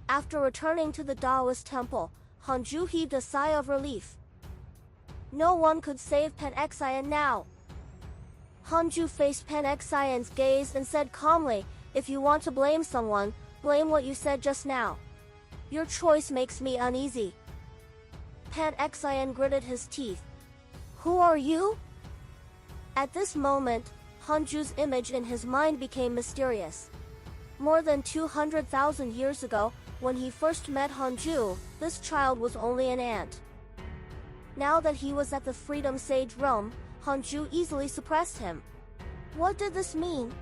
After returning to the Taoist temple, Hanju heaved a sigh of relief. No one could save Pen Xian now. Hanju faced Pen Xian's gaze and said calmly, "If you want to blame someone, blame what you said just now. Your choice makes me uneasy." Pen Xian gritted his teeth. "Who are you?" At this moment, Hanju's image in his mind became mysterious. More than 200,000 years ago, when he first met Hanju, this child was only an ant. Now that he was at the Freedom Sage realm, Hanju easily suppressed him. What did this mean?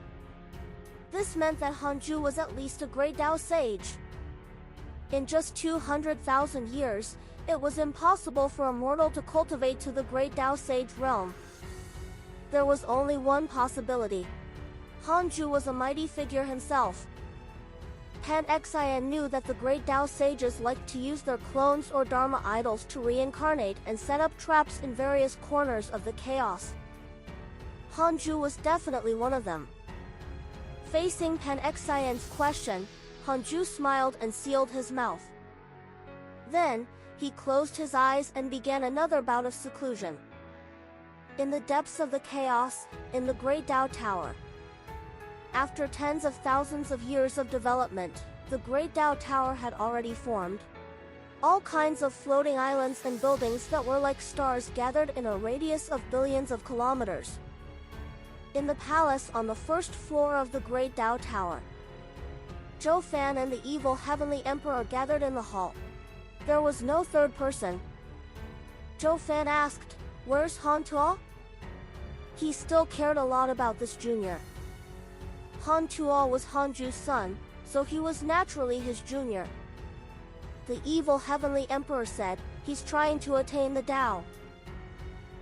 This meant that Hanju was at least a great Tao sage. In just 200,000 years, it was impossible for a mortal to cultivate to the great Tao sage realm. There was only one possibility. Hanju was a mighty figure himself. Pen Xian knew that the great Tao sages liked to use their clones or Dharma idols to reincarnate and set up traps in various corners of the chaos. Hanju was definitely one of them. Facing Pen Xian's question, Hanju smiled and sealed his mouth. Then, he closed his eyes and began another bout of seclusion. In the depths of the chaos, in the Great Tao Tower. After tens of thousands of years of development, the Great Tao Tower had already formed. All kinds of floating islands and buildings that were like stars gathered in a radius of billions of kilometers. In the palace on the first floor of the Great Tao Tower, Zhou Fan and the evil Heavenly Emperor gathered in the hall. There was no third person. Zhou Fan asked, "Where's Han Tuo?" He still cared a lot about this junior. Han Tuo was Hanju's son, so he was naturally his junior. The evil Heavenly Emperor said, "He's trying to attain the Tao."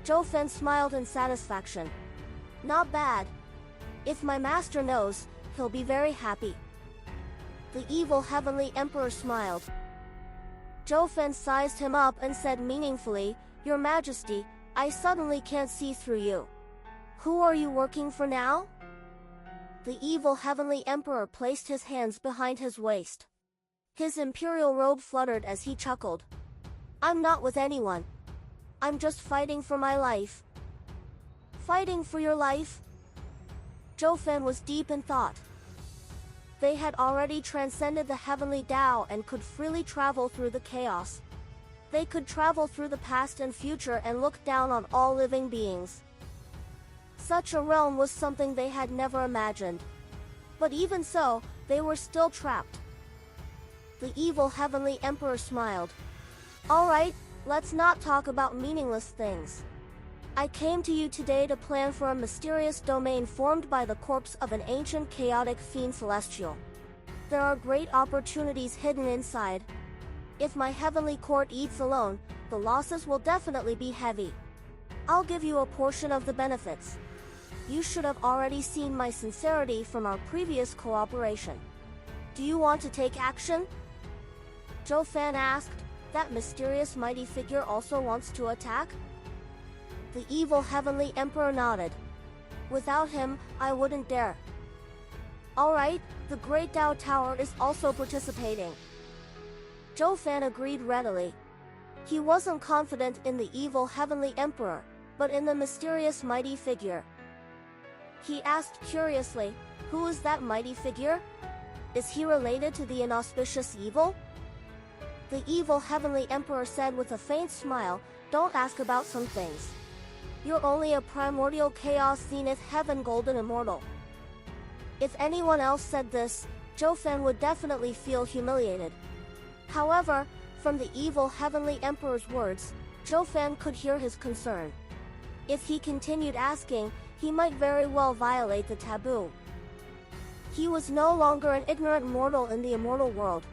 Zhou Fan smiled in satisfaction. "Not bad. If my master knows, he'll be very happy." The evil Heavenly Emperor smiled. Zhou Fan sized him up and said meaningfully, "Your Majesty, I suddenly can't see through you. Who are you working for now?" The evil Heavenly Emperor placed his hands behind his waist. His imperial robe fluttered as he chuckled. "I'm not with anyone. I'm just fighting for my life." "Fighting for your life?" Zhou Fan was deep in thought. They had already transcended the heavenly Tao and could freely travel through the chaos. They could travel through the past and future and look down on all living beings. Such a realm was something they had never imagined. But even so, they were still trapped. The evil Heavenly Emperor smiled. "All right, let's not talk about meaningless things. I came to you today to plan for a mysterious domain formed by the corpse of an ancient chaotic fiend celestial. There are great opportunities hidden inside. If my heavenly court eats alone, the losses will definitely be heavy. I'll give you a portion of the benefits. You should have already seen my sincerity from our previous cooperation. Do you want to take action?" Zhou Fan asked. "That mysterious mighty figure also wants to attack?" The evil Heavenly Emperor nodded. "Without him, I wouldn't dare." "All right, the Great Tao Tower is also participating." Zhou Fan agreed readily. He wasn't confident in the evil Heavenly Emperor, but in the mysterious mighty figure. He asked curiously, "Who is that mighty figure? Is he related to the inauspicious evil?" The evil Heavenly Emperor said with a faint smile, "Don't ask about some things. You're only a primordial chaos zenith heaven golden immortal." If anyone else said this, Zhou Fan would definitely feel humiliated. However, from the evil Heavenly Emperor's words, Zhou Fan could hear his concern. If he continued asking, he might very well violate the taboo. He was no longer an ignorant mortal in the immortal world.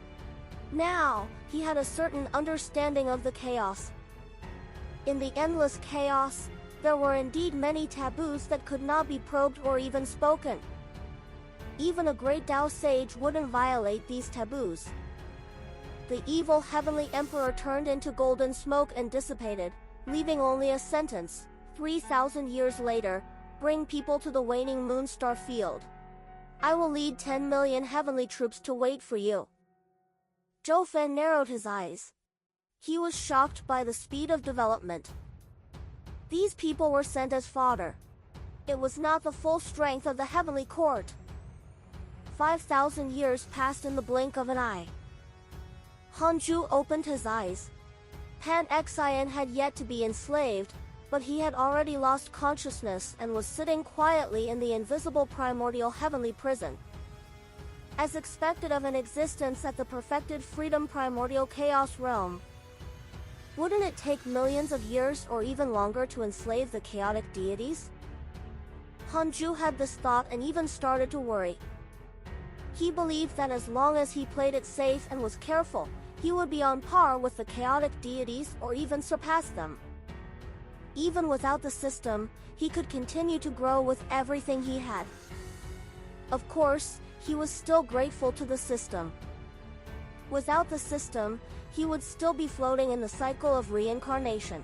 Now, he had a certain understanding of the chaos. In the endless chaos, there were indeed many taboos that could not be probed or even spoken. Even a great Tao sage wouldn't violate these taboos. The evil Heavenly Emperor turned into golden smoke and dissipated, leaving only a sentence. 3,000 years later, bring people to the waning moonstar field. I will lead 10 million heavenly troops to wait for you. Zhou Fan narrowed his eyes. He was shocked by the speed of development. These people were sent as fodder. It was not the full strength of the heavenly court. 5,000 years passed in the blink of an eye. Hanju opened his eyes. Pan Xian had yet to be enslaved, but he had already lost consciousness and was sitting quietly in the invisible primordial heavenly prison. As expected of an existence at the perfected freedom primordial chaos realm, wouldn't it take millions of years or even longer to enslave the chaotic deities? Hanju had this thought and even started to worry. He believed that as long as he played it safe and was careful, he would be on par with the chaotic deities or even surpass them. Even without the system, he could continue to grow with everything he had. Of course, he was still grateful to the system. Without the system, he would still be floating in the cycle of reincarnation.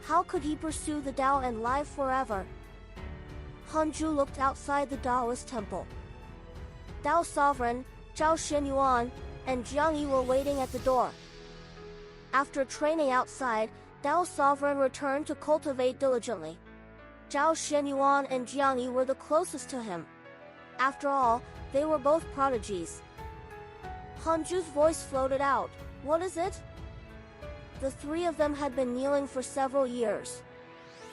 How could he pursue the Tao and live forever? Hanju looked outside the Taoist temple. Tao Sovereign, Zhao Xinyuan, and Jiang Yi were waiting at the door. After training outside, Tao Sovereign returned to cultivate diligently. Zhao Xinyuan and Jiang Yi were the closest to him. After all, they were both prodigies. Hanju's voice floated out. What is it? The three of them had been kneeling for several years.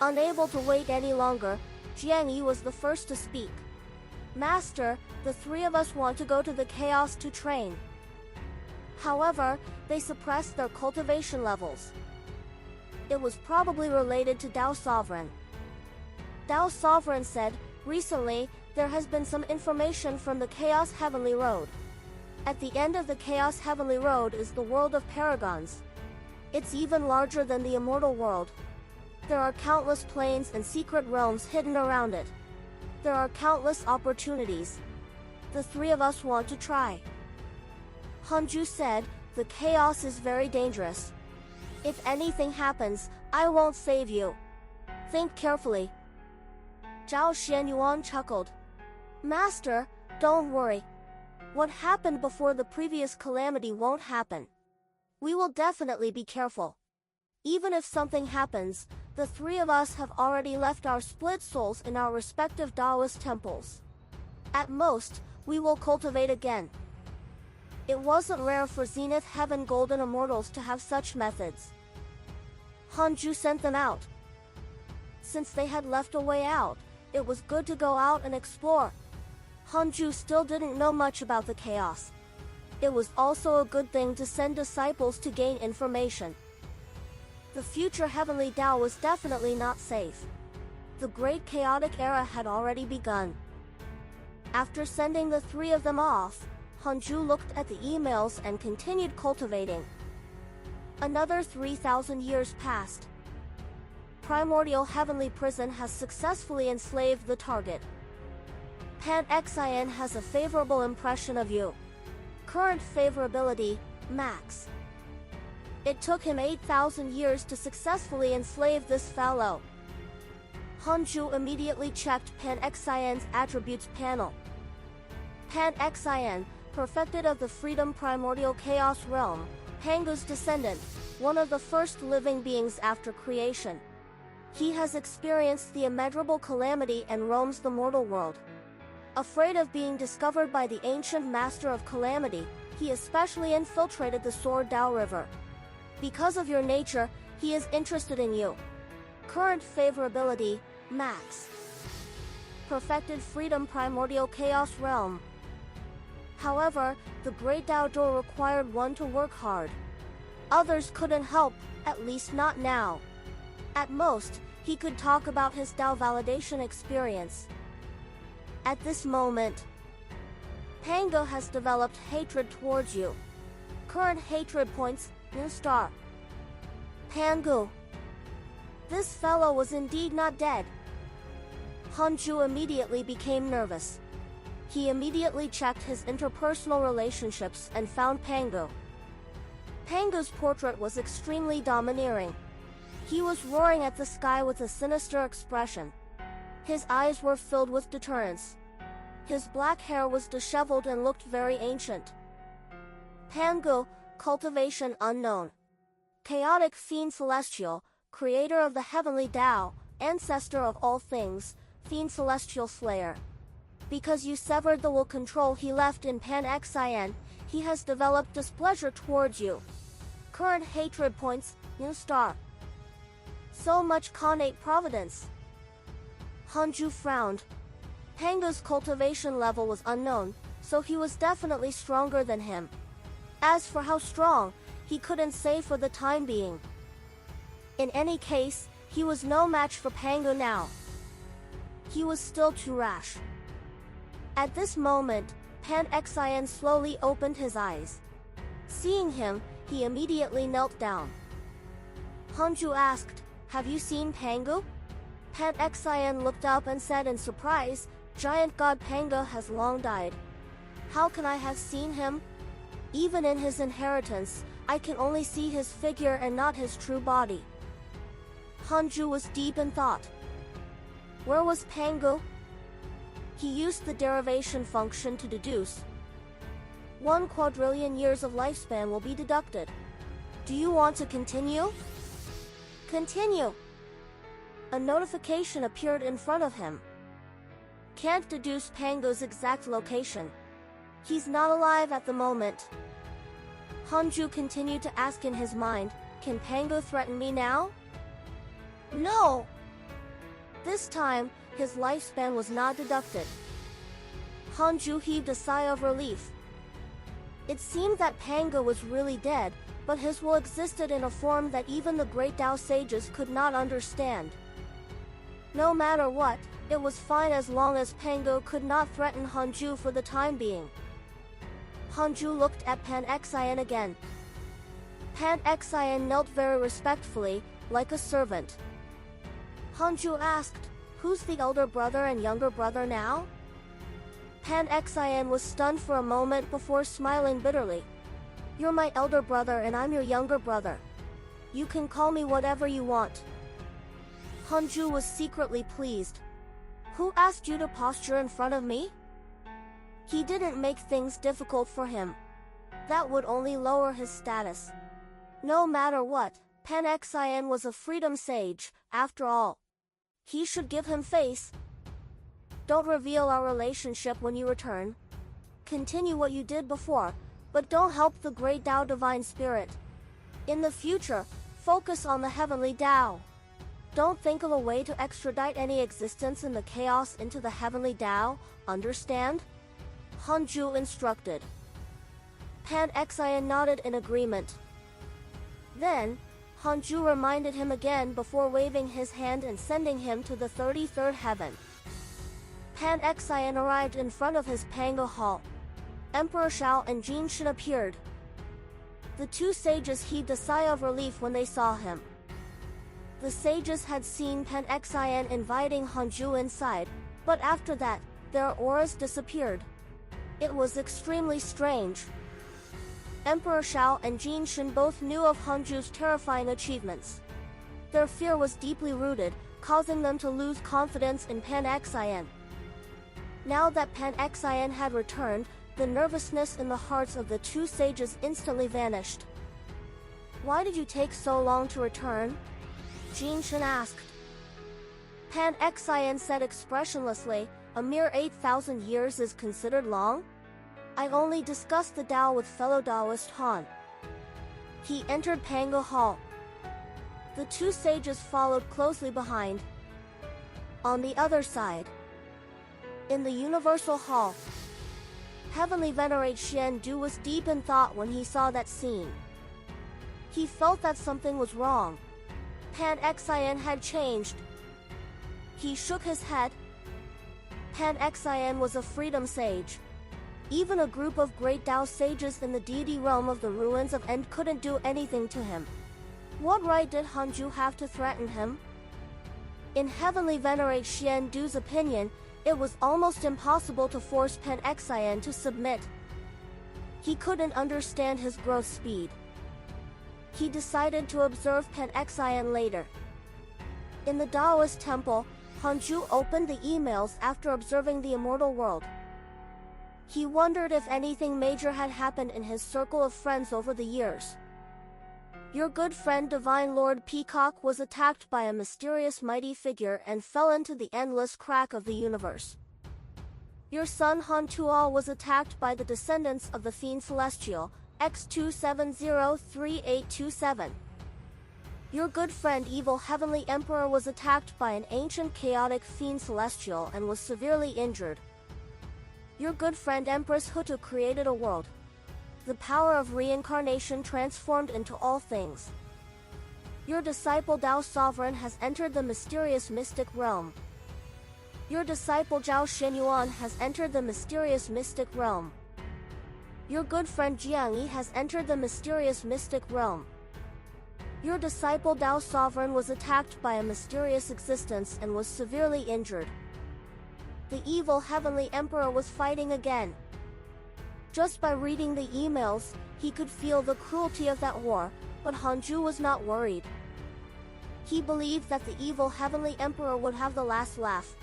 Unable to wait any longer, Jiang Yi was the first to speak. Master, the three of us want to go to the chaos to train. However, they suppressed their cultivation levels. It was probably related to Tao Sovereign. Tao Sovereign said, recently, there has been some information from the Chaos Heavenly Road. At the end of the Chaos Heavenly Road is the world of Paragons. It's even larger than the immortal world. There are countless planes and secret realms hidden around it. There are countless opportunities. The three of us want to try. Hanju said, the chaos is very dangerous. If anything happens, I won't save you. Think carefully. Zhao Xianyuan chuckled. Master, don't worry. What happened before the previous calamity won't happen. We will definitely be careful. Even if something happens, the three of us have already left our split souls in our respective Taoist temples. At most, we will cultivate again. It wasn't rare for Zenith Heaven Golden Immortals to have such methods. Hanju sent them out. Since they had left a way out, it was good to go out and explore. Hanju still didn't know much about the chaos. It was also a good thing to send disciples to gain information. The future heavenly Tao was definitely not safe. The great chaotic era had already begun. After sending the three of them off, Hanju looked at the emails and continued cultivating. Another 3,000 years passed. Primordial Heavenly Prison has successfully enslaved the target. Pan Xian has a favorable impression of you. Current favorability, max. It took him 8,000 years to successfully enslave this fellow. Hanju immediately checked Pan Xian's attributes panel. Pan Xian, perfected of the Freedom Primordial Chaos Realm, Pangu's descendant, one of the first living beings after creation. He has experienced the immeasurable calamity and roams the mortal world. Afraid of being discovered by the ancient master of calamity, he especially infiltrated the Sword Dao River. Because of your nature, he is interested in you. Current favorability, max. Perfected Freedom Primordial Chaos Realm. However, the Great Dao Door required one to work hard. Others couldn't help, at least not now. At most, he could talk about his Dao validation experience. At this moment, Pango has developed hatred towards you. Current hatred points, new star. Pangu. This fellow was indeed not dead. Hanju immediately became nervous. He immediately checked his interpersonal relationships and found Pangu. Pangu's portrait was extremely domineering. He was roaring at the sky with a sinister expression. His eyes were filled with deterrence. His black hair was disheveled and looked very ancient. Pangu, Cultivation unknown. Chaotic fiend celestial, creator of the heavenly Tao, ancestor of all things, fiend celestial slayer. Because you severed the will control he left in Pan-Xin, he has developed displeasure towards you. Current hatred points, new star. So much connate Providence. Hanju frowned. Pango's cultivation level was unknown, so he was definitely stronger than him. As for how strong, he couldn't say for the time being. In any case, he was no match for Pango now. He was still too rash. At this moment, Pan-Xin slowly opened his eyes. Seeing him, he immediately knelt down. Hanju asked, "Have you seen Pango?" Pan-Xin looked up and said in surprise, "Giant god Pango has long died. How can I have seen him? Even in his inheritance, I can only see his figure and not his true body." Hanju was deep in thought. Where was Pango? He used the derivation function to deduce. 1 quadrillion years of lifespan will be deducted. Do you want to continue? Continue. A notification appeared in front of him. Can't deduce Pango's exact location. He's not alive at the moment. Hanju continued to ask in his mind, can Pango threaten me now? No! This time, his lifespan was not deducted. Hanju heaved a sigh of relief. It seemed that Pango was really dead, but his will existed in a form that even the great Tao sages could not understand. No matter what, it was fine as long as Pango could not threaten Hanju for the time being. Hanju looked at Pan-Xin again. Pan-Xin knelt very respectfully, like a servant. Hanju asked, "Who's the elder brother and younger brother now?" Pan-Xin was stunned for a moment before smiling bitterly. "You're my elder brother and I'm your younger brother. You can call me whatever you want." Hanju was secretly pleased. "Who asked you to posture in front of me?" He didn't make things difficult for him. That would only lower his status. No matter what, Pan-Xin was a freedom sage, after all. He should give him face. Don't reveal our relationship when you return. Continue what you did before, but don't help the great Tao divine spirit. In the future, focus on the heavenly Tao. Don't think of a way to extradite any existence in the chaos into the heavenly Tao, understand? Hanju instructed. Pan-Xin nodded in agreement. Then, Hanju reminded him again before waving his hand and sending him to the 33rd heaven. Pan-Xin arrived in front of his Pango hall. Emperor Shao and Jinshin appeared. The two sages heaved a sigh of relief when they saw him. The sages had seen Pan-Xin inviting Hanju inside, but after that, their auras disappeared. It was extremely strange. Emperor Shao and Jinshin both knew of Hanju's terrifying achievements. Their fear was deeply rooted, causing them to lose confidence in Pan-Xin. Now that Pan-Xin had returned, the nervousness in the hearts of the two sages instantly vanished. "Why did you take so long to return?" Jinshin asked. Pan-Xin said expressionlessly, "A mere 8,000 years is considered long? I only discussed the Tao with fellow Taoist Han." He entered Pango Hall. The two sages followed closely behind. On the other side, in the Universal Hall, Heavenly Venerate Xian Du was deep in thought when he saw that scene. He felt that something was wrong. Pan-Xin had changed. He shook his head. Pan-Xin was a freedom sage. Even a group of great Tao sages in the deity realm of the ruins of End couldn't do anything to him. What right did Hanju have to threaten him? In Heavenly Venerate Xian Du's opinion, it was almost impossible to force Pan-Xin to submit. He couldn't understand his growth speed. He decided to observe Pan-Xin later. In the Taoist temple, Hanju opened the emails after observing the immortal world. He wondered if anything major had happened in his circle of friends over the years. Your good friend Divine Lord Peacock was attacked by a mysterious mighty figure and fell into the endless crack of the universe. Your son Han Tual was attacked by the descendants of the Fiend Celestial, X2703827. Your good friend Evil Heavenly Emperor was attacked by an ancient chaotic Fiend Celestial and was severely injured. Your good friend Empress Hutu created a world. The power of reincarnation transformed into all things. Your disciple Dao Sovereign has entered the mysterious mystic realm. Your disciple Zhao Xinyuan has entered the mysterious mystic realm. Your good friend Jiangyi has entered the mysterious mystic realm. Your disciple Dao Sovereign was attacked by a mysterious existence and was severely injured. The evil Heavenly Emperor was fighting again. Just by reading the emails, he could feel the cruelty of that war, but Hanju was not worried. He believed that the evil Heavenly Emperor would have the last laugh.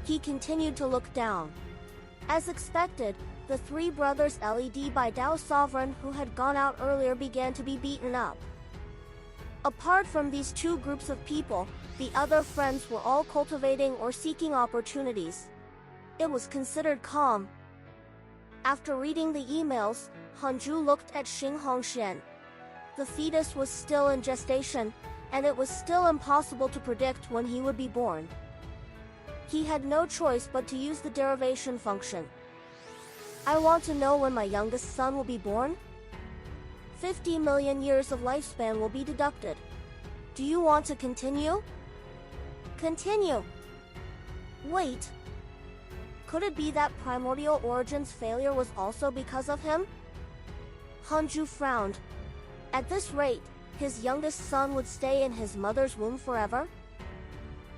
He continued to look down. As expected, the three brothers LED by Dao Sovereign who had gone out earlier began to be beaten up. Apart from these two groups of people, the other friends were all cultivating or seeking opportunities. It was considered calm. After reading the emails, Hanju looked at Xing Hongshan. The fetus was still in gestation, and it was still impossible to predict when he would be born. He had no choice but to use the derivation function. I want to know when my youngest son will be born. 50 million years of lifespan will be deducted. Do you want to continue? Continue. Wait. Could it be that Primordial Origin's failure was also because of him? Hanju frowned. At this rate, his youngest son would stay in his mother's womb forever?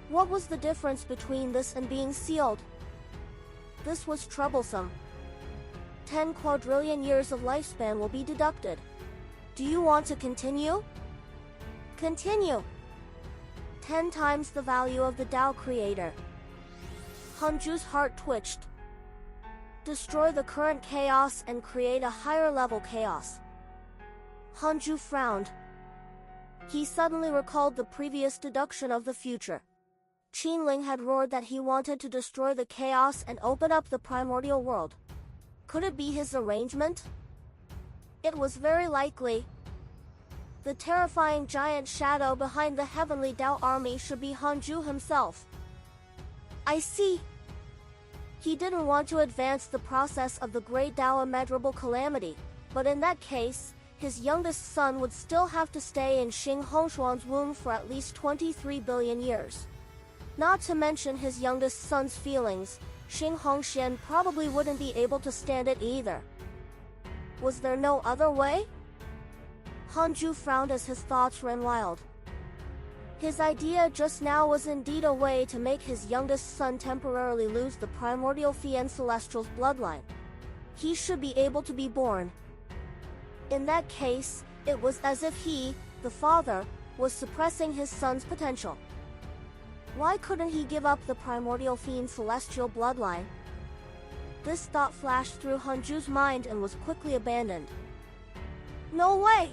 What was the difference between this and being sealed? This was troublesome. 10 quadrillion years of lifespan will be deducted. Do you want to continue? Continue. 10 times the value of the Tao Creator. Hanju's heart twitched. Destroy the current chaos and create a higher level chaos. Hanju frowned. He suddenly recalled the previous deduction of the future. Qinling had roared that he wanted to destroy the chaos and open up the primordial world. Could it be his arrangement? It was very likely. The terrifying giant shadow behind the heavenly Tao army should be Hanju himself. I see. He didn't want to advance the process of the great Tao immeasurable calamity, but in that case, his youngest son would still have to stay in Xing Hongshuan's womb for at least 23 billion years. Not to mention his youngest son's feelings, Xing Hongshan probably wouldn't be able to stand it either. Was there no other way? Hanju frowned as his thoughts ran wild. His idea just now was indeed a way to make his youngest son temporarily lose the primordial Fian Celestial's bloodline. He should be able to be born. In that case, it was as if he, the father, was suppressing his son's potential. Why couldn't he give up the primordial Fian Celestial bloodline? This thought flashed through Hanju's mind and was quickly abandoned. No way!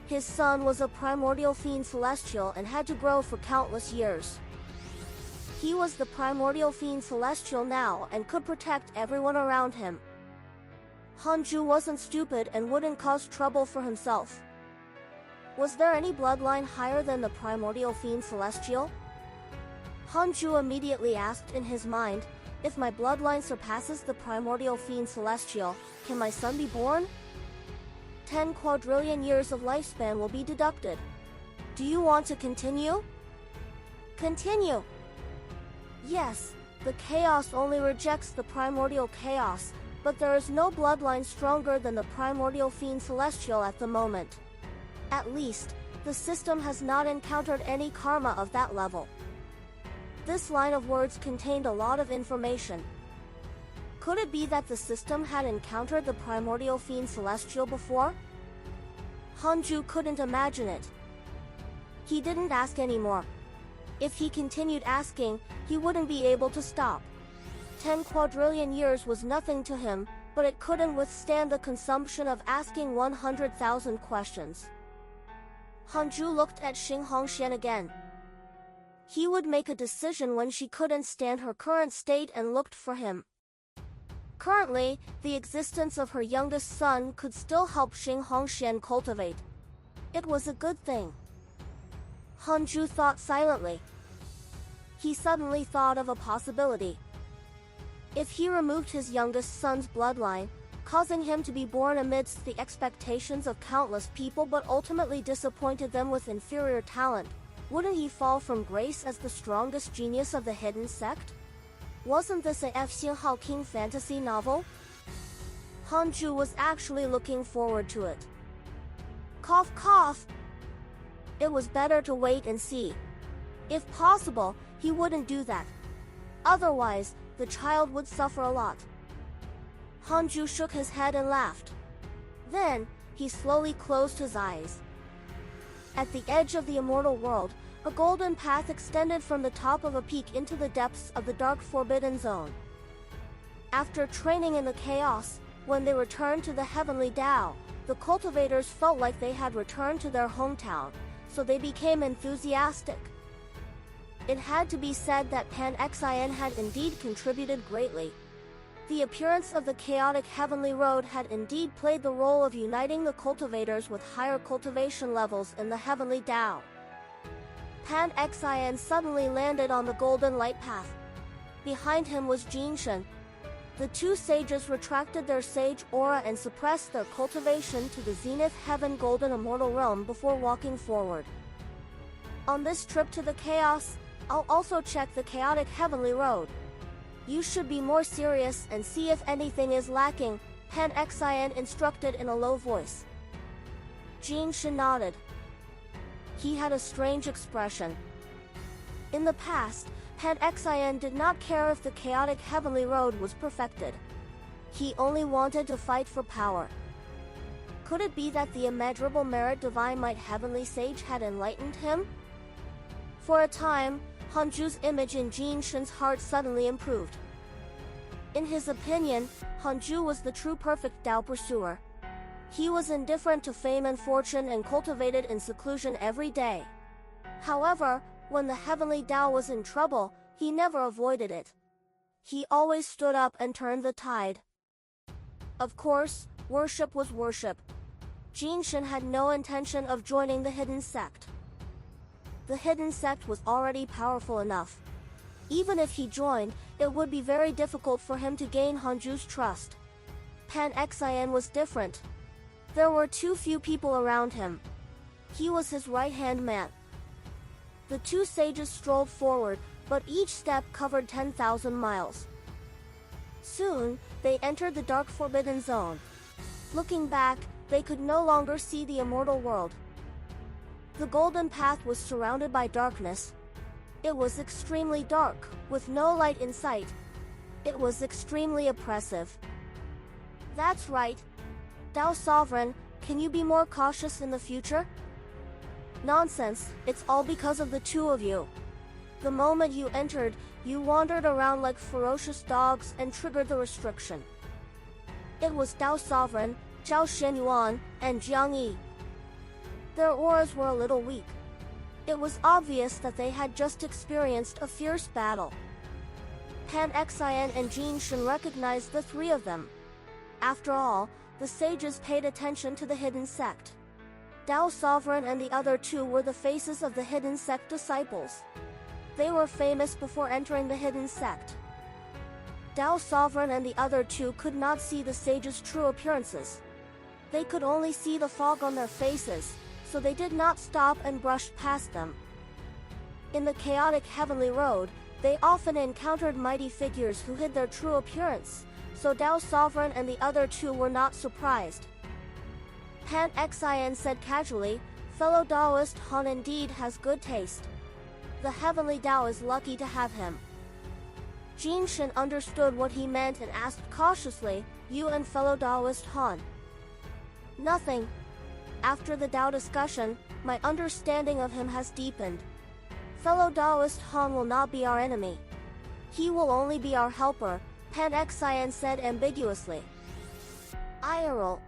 His son was a primordial Fian Celestial and had to grow for countless years. He was the primordial Fian Celestial now and could protect everyone around him. Hanju wasn't stupid and wouldn't cause trouble for himself. Was there any bloodline higher than the primordial Fian Celestial? Hanju immediately asked in his mind, if my bloodline surpasses the primordial Fian Celestial, can my son be born? 10 quadrillion years of lifespan will be deducted. Do you want to continue? Continue. Yes, the chaos only rejects the primordial chaos, but there is no bloodline stronger than the primordial Fian Celestial at the moment. At least, the system has not encountered any karma of that level. This line of words contained a lot of information. Could it be that the system had encountered the primordial Fian Celestial before? Hanju couldn't imagine it. He didn't ask anymore. If he continued asking, he wouldn't be able to stop. 10 quadrillion years was nothing to him, but it couldn't withstand the consumption of asking 100,000 questions. Hanju looked at Xing Hongxian again. He would make a decision when she couldn't stand her current state and looked for him. Currently, the existence of her youngest son could still help Xing Hongxian cultivate. It was a good thing. Hanju thought silently. He suddenly thought of a possibility. If he removed his youngest son's bloodline, causing him to be born amidst the expectations of countless people but ultimately disappointed them with inferior talent, wouldn't he fall from grace as the strongest genius of the hidden sect? Wasn't this a Xinhao King fantasy novel? Hanju was actually looking forward to it. Cough cough. It was better to wait and see. If possible, he wouldn't do that. Otherwise, the child would suffer a lot. Hanju shook his head and laughed. Then, he slowly closed his eyes. At the edge of the immortal world, a golden path extended from the top of a peak into the depths of the dark forbidden zone. After training in the chaos, when they returned to the heavenly Tao, the cultivators felt like they had returned to their hometown, so they became enthusiastic. It had to be said that Pan-Xin had indeed contributed greatly. The appearance of the chaotic heavenly road had indeed played the role of uniting the cultivators with higher cultivation levels in the heavenly Tao. Pan-Xin suddenly landed on the golden light path. Behind him was Jinshan. The two sages retracted their sage aura and suppressed their cultivation to the zenith heaven golden immortal realm before walking forward. On this trip to the chaos, I'll also check the chaotic heavenly road. You should be more serious and see if anything is lacking, Pan-Xin instructed in a low voice. Jinshan nodded. He had a strange expression. In the past, Pan-Xin did not care if the chaotic heavenly road was perfected. He only wanted to fight for power. Could it be that the immeasurable merit divine might heavenly sage had enlightened him? For a time, Hanju's image in Jinshan's heart suddenly improved. In his opinion, Hanju was the true perfect Tao pursuer. He was indifferent to fame and fortune and cultivated in seclusion every day. However, when the heavenly Tao was in trouble, he never avoided it. He always stood up and turned the tide. Of course, worship was worship. Jinshan had no intention of joining the hidden sect. The hidden sect was already powerful enough. Even if he joined, it would be very difficult for him to gain Hanju's trust. Pan-Xin was different. There were too few people around him. He was his right-hand man. The two sages strolled forward, but each step covered 10,000 miles. Soon, they entered the dark forbidden zone. Looking back, they could no longer see the immortal world. The golden path was surrounded by darkness. It was extremely dark, with no light in sight. It was extremely oppressive. That's right. Tao Sovereign, can you be more cautious in the future? Nonsense, it's all because of the two of you. The moment you entered, you wandered around like ferocious dogs and triggered the restriction. It was Tao Sovereign, Zhao Shenyuan, and Jiang Yi. Their auras were a little weak. It was obvious that they had just experienced a fierce battle. Pan-Xin and Jinshan recognized the three of them. After all, the sages paid attention to the hidden sect. Tao Sovereign and the other two were the faces of the hidden sect disciples. They were famous before entering the hidden sect. Tao Sovereign and the other two could not see the sages' true appearances. They could only see the fog on their faces, so they did not stop and brushed past them. In the chaotic heavenly road, they often encountered mighty figures who hid their true appearance, so Tao Sovereign and the other two were not surprised. Pan-Xin said casually, "Fellow Taoist Han indeed has good taste. The heavenly Tao is lucky to have him." Jinshan understood what he meant and asked cautiously, "You and fellow Taoist Han?" "Nothing. After the Tao discussion, my understanding of him has deepened. Fellow Taoist Han will not be our enemy." He will only be our helper, Pan-Xian said ambiguously. IRL.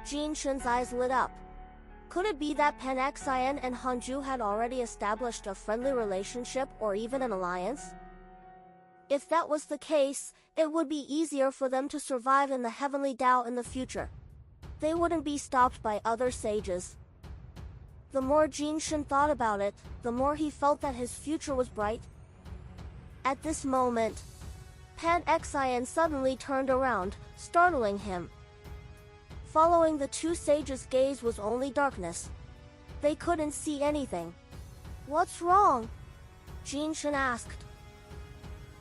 Jin Shen's eyes lit up. Could it be that Pan-Xian and Hanju had already established a friendly relationship or even an alliance? If that was the case, it would be easier for them to survive in the heavenly Tao in the future. They wouldn't be stopped by other sages. The more Jin Shen thought about it, the more he felt that his future was bright. At this moment, Pan-Xian suddenly turned around, startling him. Following the two sages' gaze was only darkness. They couldn't see anything. What's wrong? Jin Shen asked.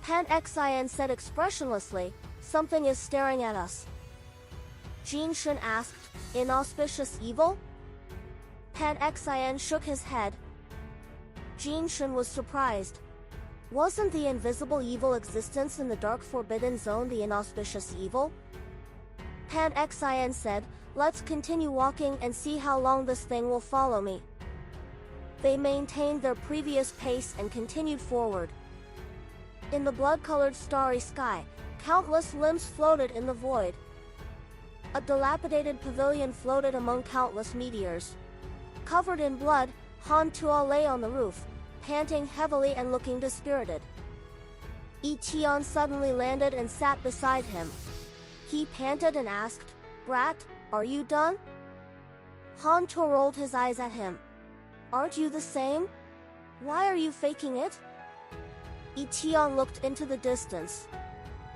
Pan-Xian said expressionlessly, something is staring at us. Jin Shen asked, inauspicious evil? Pan-Xian shook his head. Jin Shen was surprised. Wasn't the invisible evil existence in the dark forbidden zone the inauspicious evil? Pan-Xian said, let's continue walking and see how long this thing will follow me. They maintained their previous pace and continued forward. In the blood-colored starry sky, countless limbs floated in the void. A dilapidated pavilion floated among countless meteors. Covered in blood, Han Tuo lay on the roof, panting heavily and looking dispirited. Yi Tian suddenly landed and sat beside him. He panted and asked, Brat, are you done? Han Tuo rolled his eyes at him. Aren't you the same? Why are you faking it? Yi Tian looked into the distance.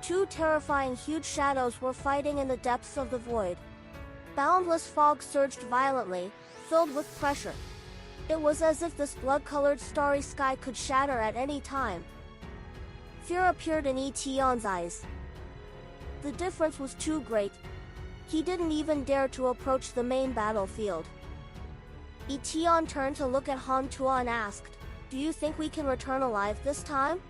Two terrifying huge shadows were fighting in the depths of the void. Boundless fog surged violently, filled with pressure. It was as if this blood-colored starry sky could shatter at any time. Fear appeared in Yi Tian's eyes. The difference was too great. He didn't even dare to approach the main battlefield. Yi Tian turned to look at Han Tuo and asked, do you think we can return alive this time?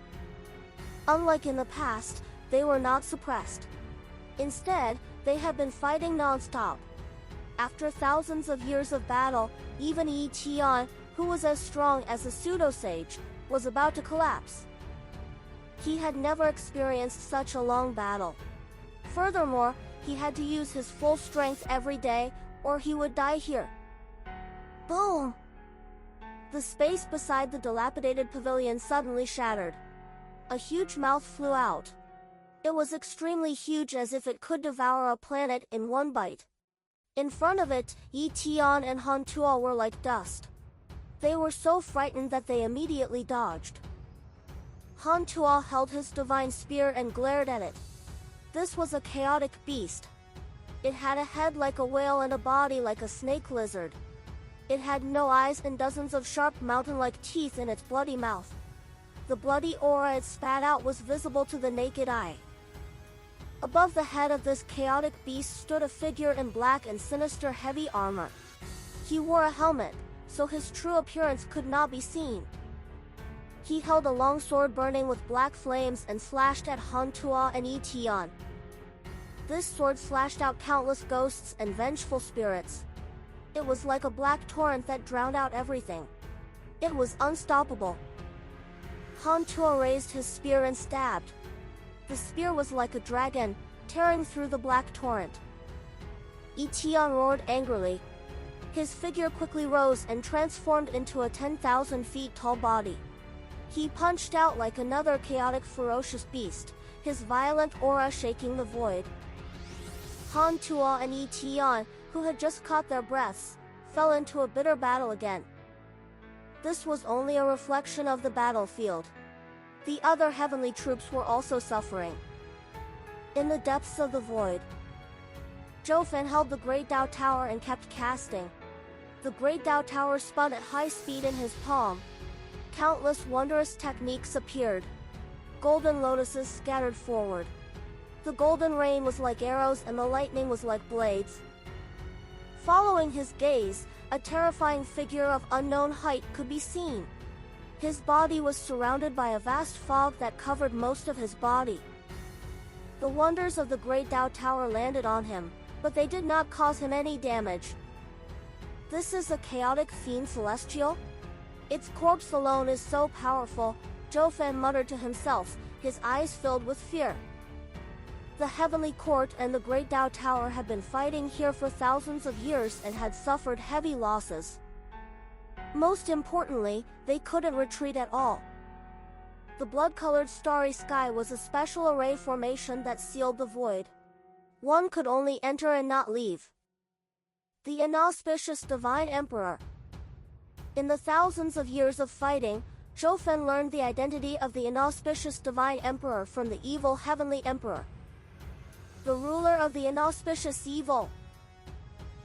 Unlike in the past, they were not suppressed. Instead, they had been fighting non-stop. After thousands of years of battle, even Yi Tian, who was as strong as a pseudo-sage, was about to collapse. He had never experienced such a long battle. Furthermore, he had to use his full strength every day, or he would die here. Boom! The space beside the dilapidated pavilion suddenly shattered. A huge mouth flew out. It was extremely huge, as if it could devour a planet in one bite. In front of it, Yi Tian and Han Tuo were like dust. They were so frightened that they immediately dodged. Han Tuo held his divine spear and glared at it. This was a chaotic beast. It had a head like a whale and a body like a snake lizard. It had no eyes and dozens of sharp mountain-like teeth in its bloody mouth. The bloody aura it spat out was visible to the naked eye. Above the head of this chaotic beast stood a figure in black and sinister heavy armor. He wore a helmet, so his true appearance could not be seen. He held a long sword burning with black flames and slashed at Han Tuo and Yi Tian. This sword slashed out countless ghosts and vengeful spirits. It was like a black torrent that drowned out everything. It was unstoppable. Han Tuo raised his spear and stabbed. The spear was like a dragon, tearing through the black torrent. Yi Tian roared angrily. His figure quickly rose and transformed into a 10,000 feet tall body. He punched out like another chaotic, ferocious beast, his violent aura shaking the void. Han Tuo and Yi Tian, who had just caught their breaths, fell into a bitter battle again. This was only a reflection of the battlefield. The other heavenly troops were also suffering. In the depths of the void, Zhou Fan held the Great Tao Tower and kept casting. The Great Tao Tower spun at high speed in his palm. Countless wondrous techniques appeared. Golden lotuses scattered forward. The golden rain was like arrows and the lightning was like blades. Following his gaze, a terrifying figure of unknown height could be seen. His body was surrounded by a vast fog that covered most of his body. The wonders of the Great Tao Tower landed on him, but they did not cause him any damage. This is a chaotic fiend celestial? Its corpse alone is so powerful, Zhou Fan muttered to himself, his eyes filled with fear. The Heavenly Court and the Great Tao Tower had been fighting here for thousands of years and had suffered heavy losses. Most importantly, they couldn't retreat at all. The blood-colored starry sky was a special array formation that sealed the void. One could only enter and not leave. The inauspicious Divine Emperor. In the thousands of years of fighting, Zhou Fan learned the identity of the inauspicious Divine Emperor from the evil Heavenly Emperor, the ruler of the inauspicious evil.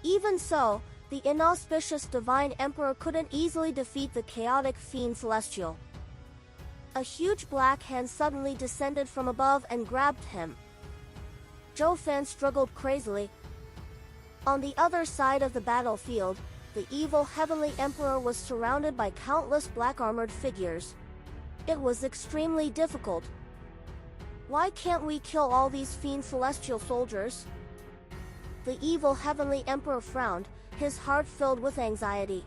Even so, the inauspicious Divine Emperor couldn't easily defeat the chaotic fiend Celestial. A huge black hand suddenly descended from above and grabbed him. Zhou Fan struggled crazily. On the other side of the battlefield, the evil Heavenly Emperor was surrounded by countless black-armored figures. It was extremely difficult. Why can't we kill all these fiend celestial soldiers? The evil Heavenly Emperor frowned, his heart filled with anxiety.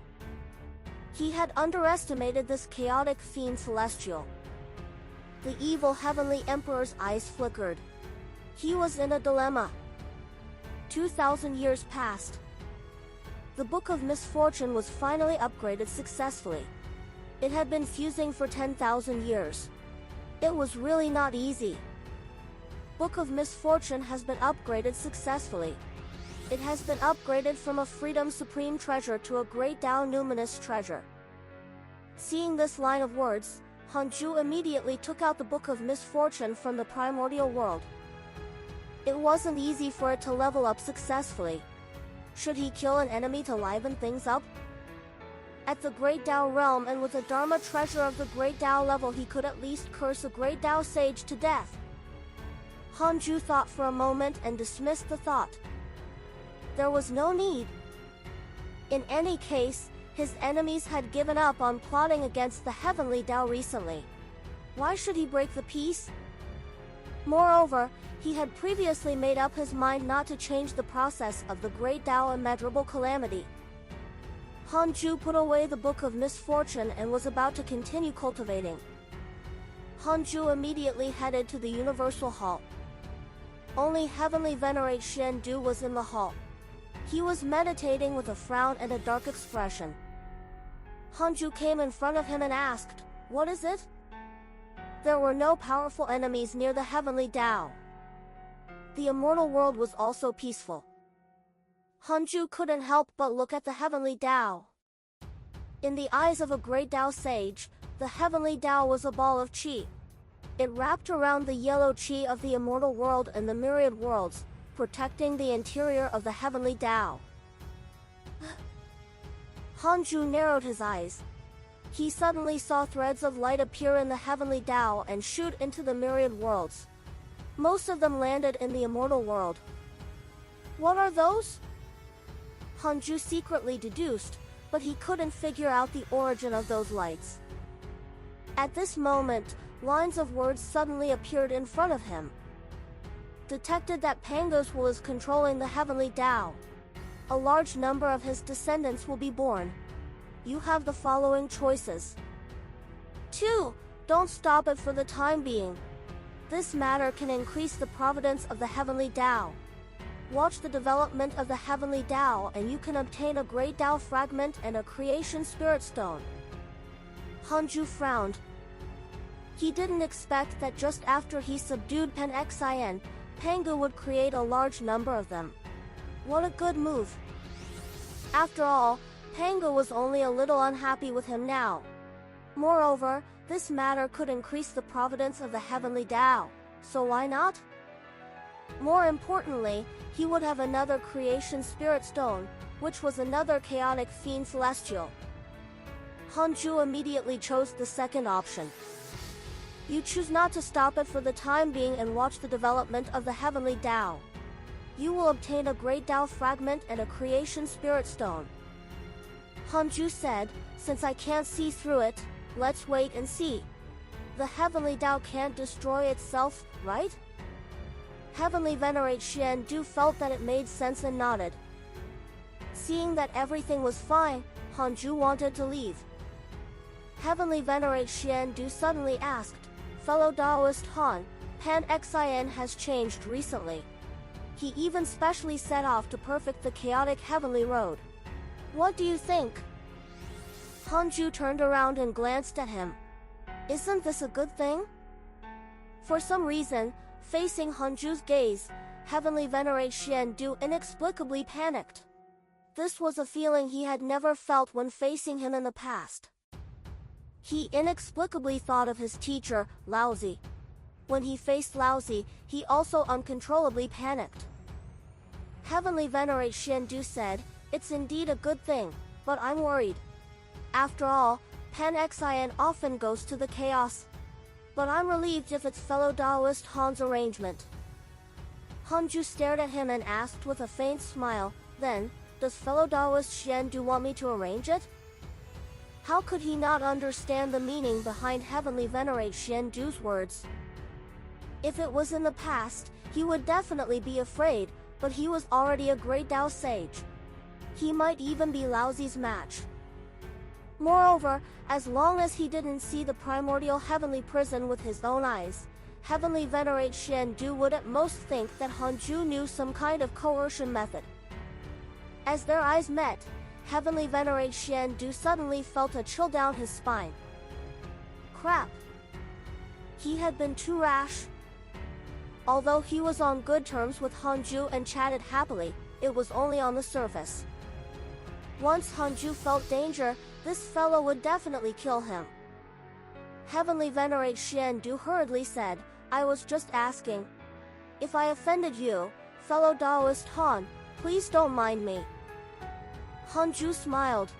He had underestimated this chaotic fiend celestial. The evil Heavenly Emperor's eyes flickered. He was in a dilemma. 2,000 years passed. The Book of Misfortune was finally upgraded successfully. It had been fusing for 10,000 years. It was really not easy. Book of Misfortune has been upgraded successfully. It has been upgraded from a Freedom Supreme Treasure to a Great Tao Numinous Treasure. Seeing this line of words, Hanju immediately took out the Book of Misfortune from the primordial world. It wasn't easy for it to level up successfully. Should he kill an enemy to liven things up? At the Great Tao realm and with a Dharma treasure of the Great Tao level, he could at least curse a Great Tao sage to death. Hanju thought for a moment and dismissed the thought. There was no need. In any case, his enemies had given up on plotting against the Heavenly Tao recently. Why should he break the peace? Moreover, he had previously made up his mind not to change the process of the Great Tao immeasurable calamity. Hanju put away the Book of Misfortune and was about to continue cultivating. Hanju immediately headed to the Universal Hall. Only Heavenly Venerate Shen-Du was in the hall. He was meditating with a frown and a dark expression. Hanju came in front of him and asked, "What is it?" There were no powerful enemies near the Heavenly Tao. The immortal world was also peaceful. Hanju couldn't help but look at the Heavenly Tao. In the eyes of a Great Tao sage, the Heavenly Tao was a ball of qi. It wrapped around the yellow qi of the immortal world and the myriad worlds, protecting the interior of the Heavenly Tao. Hanju narrowed his eyes. He suddenly saw threads of light appear in the Heavenly Tao and shoot into the myriad worlds. Most of them landed in the immortal world. What are those? Hanju secretly deduced, but he couldn't figure out the origin of those lights. At this moment, lines of words suddenly appeared in front of him. Detected that Pango's will is controlling the Heavenly Tao. A large number of his descendants will be born. You have the following choices. 2. Don't stop it for the time being. This matter can increase the providence of the Heavenly Tao. Watch the development of the Heavenly Tao and you can obtain a Great Tao fragment and a Creation Spirit Stone. Hanju frowned. He didn't expect that just after he subdued Pen Xin, Pangu would create a large number of them. What a good move. After all, Pangu was only a little unhappy with him now. Moreover, this matter could increase the providence of the Heavenly Tao, so why not? More importantly, he would have another Creation Spirit Stone, which was another chaotic fiend celestial. Hanju immediately chose the second option. You choose not to stop it for the time being and watch the development of the Heavenly Tao. You will obtain a Great Tao fragment and a Creation Spirit Stone. Hanju said, since I can't see through it, let's wait and see. The Heavenly Tao can't destroy itself, right? Heavenly Venerate Shen-Du felt that it made sense and nodded. Seeing that everything was fine, Hanju wanted to leave. Heavenly Venerate Xiandu suddenly asked, "Fellow Taoist Han, Pan Xin has changed recently. He even specially set off to perfect the chaotic heavenly road. What do you think?" Hanju turned around and glanced at him. "Isn't this a good thing?" For some reason, facing Hanju's gaze, Heavenly Venerate Xiandu inexplicably panicked. This was a feeling he had never felt when facing him in the past. He inexplicably thought of his teacher, Laozi. When he faced Laozi, he also uncontrollably panicked. Heavenly Venerate Xiandu said, "It's indeed a good thing, but I'm worried. After all, Pan Xin often goes to the chaos. But I'm relieved if it's fellow Taoist Han's arrangement." Hanju stared at him and asked with a faint smile, "Then, does fellow Taoist Xiandu want me to arrange it?" How could he not understand the meaning behind Heavenly Venerate Xiandu's words? If it was in the past, he would definitely be afraid, but he was already a great Tao sage. He might even be Laozi's match. Moreover, as long as he didn't see the primordial heavenly prison with his own eyes, Heavenly Venerate Xiandu would at most think that Hanju knew some kind of coercion method. As their eyes met, Heavenly Venerate Xiandu suddenly felt a chill down his spine. Crap. He had been too rash. Although he was on good terms with Hanju and chatted happily, it was only on the surface. Once Hanju felt danger, this fellow would definitely kill him. Heavenly Venerate Xiandu hurriedly said, "I was just asking. If I offended you, fellow Taoist Han, please don't mind me." Hanju smiled.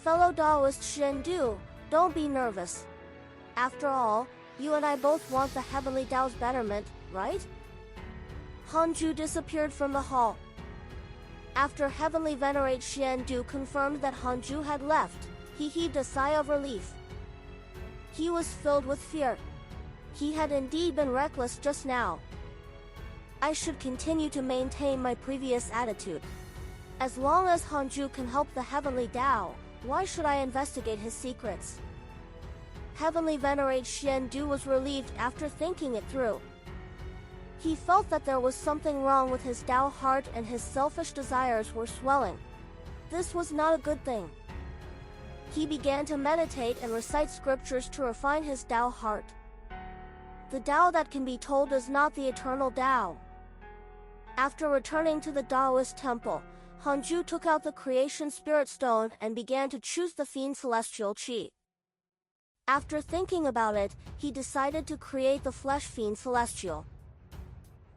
"Fellow Taoist Xiandu, don't be nervous. After all, you and I both want the Heavenly Tao's betterment, right?" Hanju disappeared from the hall. After Heavenly Venerate Xiandu confirmed that Hanju had left, he heaved a sigh of relief. He was filled with fear. He had indeed been reckless just now. I should continue to maintain my previous attitude. As long as Hanju can help the Heavenly Tao, why should I investigate his secrets? Heavenly Venerate Xiandu was relieved after thinking it through. He felt that there was something wrong with his Tao heart and his selfish desires were swelling. This was not a good thing. He began to meditate and recite scriptures to refine his Tao heart. The Tao that can be told is not the eternal Tao. After returning to the Taoist temple, Hanju took out the creation spirit stone and began to choose the fiend celestial Qi. After thinking about it, he decided to create the flesh fiend celestial.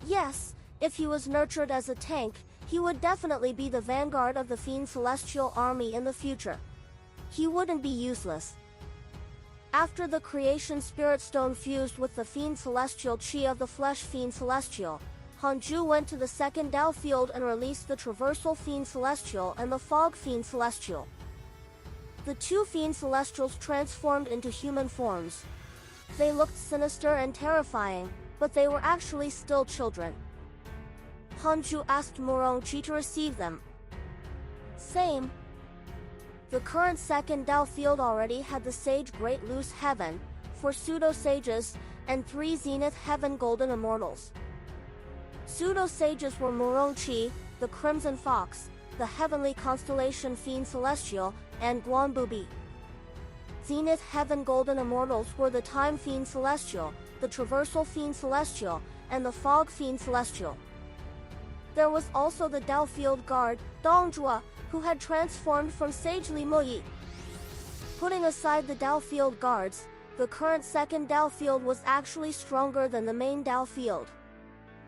Yes, if he was nurtured as a tank, he would definitely be the vanguard of the fiend celestial army in the future. He wouldn't be useless. After the creation spirit stone fused with the fiend celestial Qi of the flesh fiend celestial, Hanju went to the second Tao field and released the traversal fiend celestial and the fog fiend celestial. The two fiend celestials transformed into human forms. They looked sinister and terrifying, but they were actually still children. Hanju asked Murongqi to receive them. Same. The current second Tao field already had the Sage Great Loose Heaven, 4 pseudo-sages, and 3 Zenith Heaven Golden Immortals. Pseudo-sages were Murongqi, the Crimson Fox, the Heavenly Constellation Fiend Celestial, and Guanbubi. Zenith Heaven Golden Immortals were the Time Fiend Celestial, the Traversal Fiend Celestial, and the Fog Fiend Celestial. There was also the Tao Field Guard, Dongjua, who had transformed from Sage Li Muyi. Putting aside the Tao Field Guards, the current second Tao Field was actually stronger than the main Tao Field.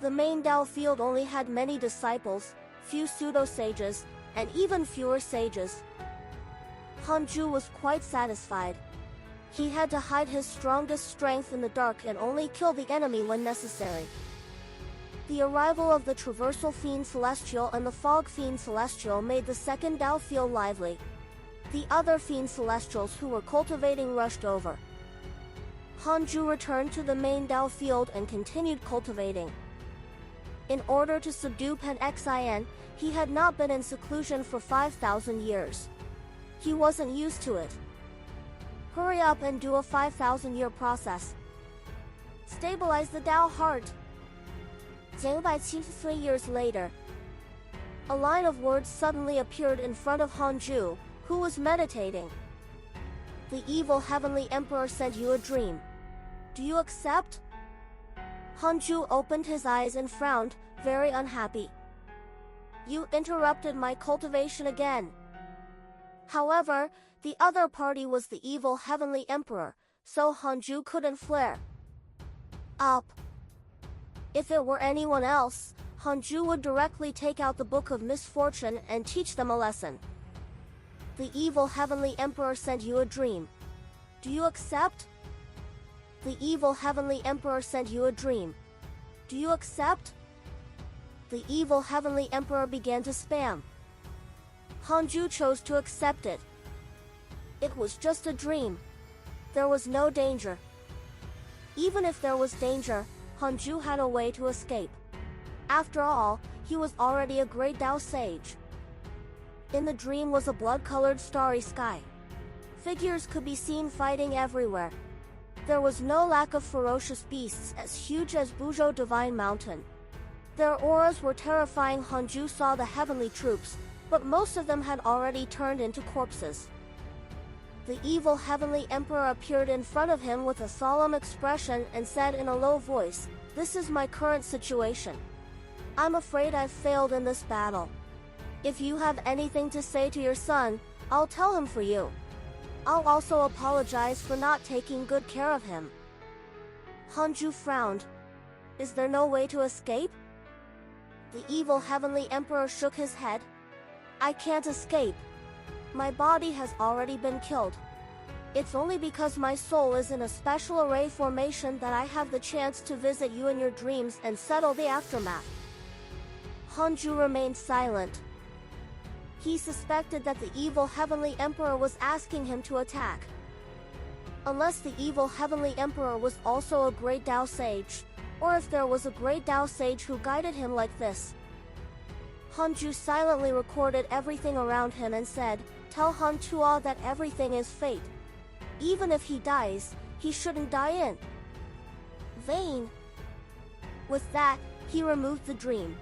The main Tao Field only had many disciples, few pseudo-sages, and even fewer sages. Hanju was quite satisfied. He had to hide his strongest strength in the dark and only kill the enemy when necessary. The arrival of the Traversal Fiend Celestial and the Fog Fiend Celestial made the second Tao feel lively. The other Fiend Celestials who were cultivating rushed over. Hanju returned to the main Tao field and continued cultivating. In order to subdue Pan Xin, he had not been in seclusion for 5,000 years. He wasn't used to it. Hurry up and do a 5,000-year process. Stabilize the Tao heart. 973 years later, a line of words suddenly appeared in front of Hanju, who was meditating. The evil heavenly emperor sent you a dream. Do you accept? Hanju opened his eyes and frowned, very unhappy. You interrupted my cultivation again. However, the other party was the evil heavenly emperor, so Hanju couldn't flare up. If it were anyone else, Hanju would directly take out the Book of Misfortune and teach them a lesson. The evil heavenly emperor sent you a dream. Do you accept? The evil heavenly emperor sent you a dream. Do you accept? The evil heavenly emperor began to spam. Hanju chose to accept it. It was just a dream. There was no danger. Even if there was danger, Hanju had a way to escape. After all, he was already a great Tao sage. In the dream was a blood-colored starry sky. Figures could be seen fighting everywhere. There was no lack of ferocious beasts as huge as Buzhou Divine Mountain. Their auras were terrifying. Hanju saw the heavenly troops, but most of them had already turned into corpses. The evil heavenly emperor appeared in front of him with a solemn expression and said in a low voice, "This is my current situation. I'm afraid I've failed in this battle. If you have anything to say to your son, I'll tell him for you. I'll also apologize for not taking good care of him." Hanju frowned. Is there no way to escape? The evil heavenly emperor shook his head. I can't escape. My body has already been killed. It's only because my soul is in a special array formation that I have the chance to visit you in your dreams and settle the aftermath. Hanju remained silent. He suspected that the evil heavenly emperor was asking him to attack. Unless the evil heavenly emperor was also a great Tao sage, or if there was a great Tao sage who guided him like this. Hanju silently recorded everything around him and said, "Tell Han Tuo that everything is fate. Even if he dies, he shouldn't die in vain." With that, he removed the dream.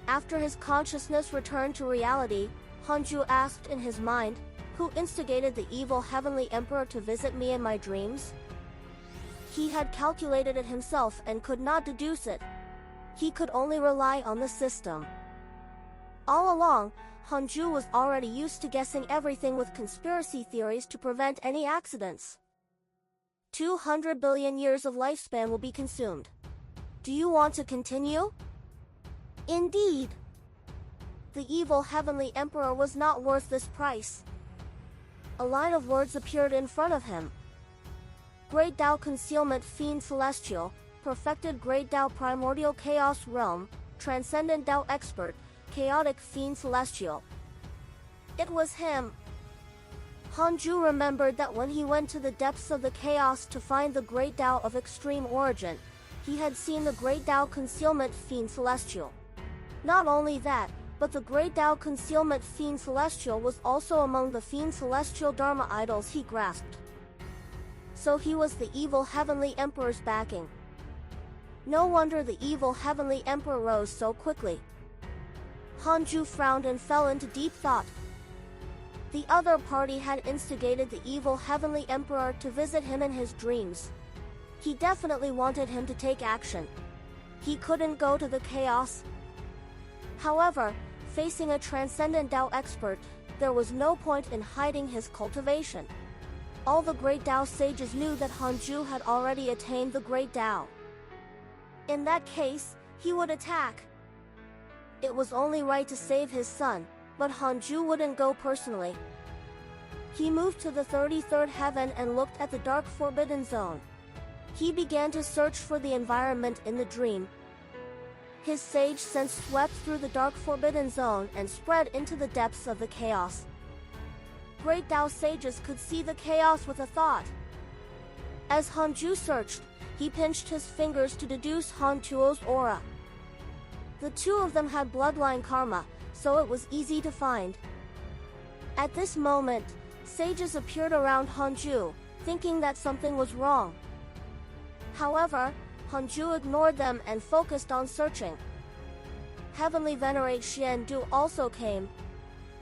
After his consciousness returned to reality, Hanju asked in his mind, "Who instigated the evil heavenly emperor to visit me in my dreams?" He had calculated it himself and could not deduce it. He could only rely on the system. All along, Hanju was already used to guessing everything with conspiracy theories to prevent any accidents. 200 billion years of lifespan will be consumed. Do you want to continue? Indeed. The evil heavenly emperor was not worth this price. A line of words appeared in front of him. Great Tao Concealment Fiend Celestial, Perfected Great Tao Primordial Chaos Realm, Transcendent Tao Expert, Chaotic Fiend Celestial. It was him. Hanju remembered that when he went to the depths of the chaos to find the Great Tao of extreme origin, he had seen the Great Tao Concealment Fiend Celestial. Not only that, but the Great Tao Concealment Fiend Celestial was also among the Fiend Celestial Dharma idols he grasped. So he was the evil heavenly emperor's backing. No wonder the evil heavenly emperor rose so quickly. Hanju frowned and fell into deep thought. The other party had instigated the evil heavenly emperor to visit him in his dreams. He definitely wanted him to take action. He couldn't go to the chaos. However, facing a transcendent Tao expert, there was no point in hiding his cultivation. All the great Tao sages knew that Hanju had already attained the great Tao. In that case, he would attack. It was only right to save his son, but Hanju wouldn't go personally. He moved to the 33rd heaven and looked at the dark forbidden zone. He began to search for the environment in the dream. His sage sense swept through the dark forbidden zone and spread into the depths of the chaos. Great Tao sages could see the chaos with a thought. As Hanju searched, he pinched his fingers to deduce Han Tuo's aura. The two of them had bloodline karma, so it was easy to find. At this moment, Sages appeared around Hanju, thinking that something was wrong. However, Hanju ignored them and focused on searching. Heavenly Venerate Xiandu also came.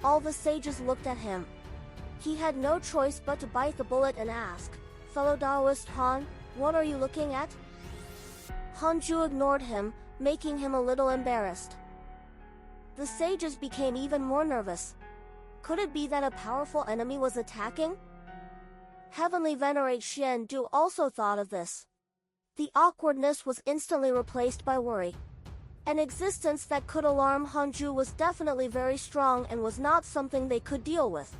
All the sages looked at him. He had no choice but to bite the bullet and ask, "Fellow Taoist Han, what are you looking at?" Hanju ignored him, making him a little embarrassed. The sages became even more nervous. Could it be that a powerful enemy was attacking? Heavenly Venerate Xiandu also thought of this. The awkwardness was instantly replaced by worry. An existence that could alarm Hanju was definitely very strong and was not something they could deal with.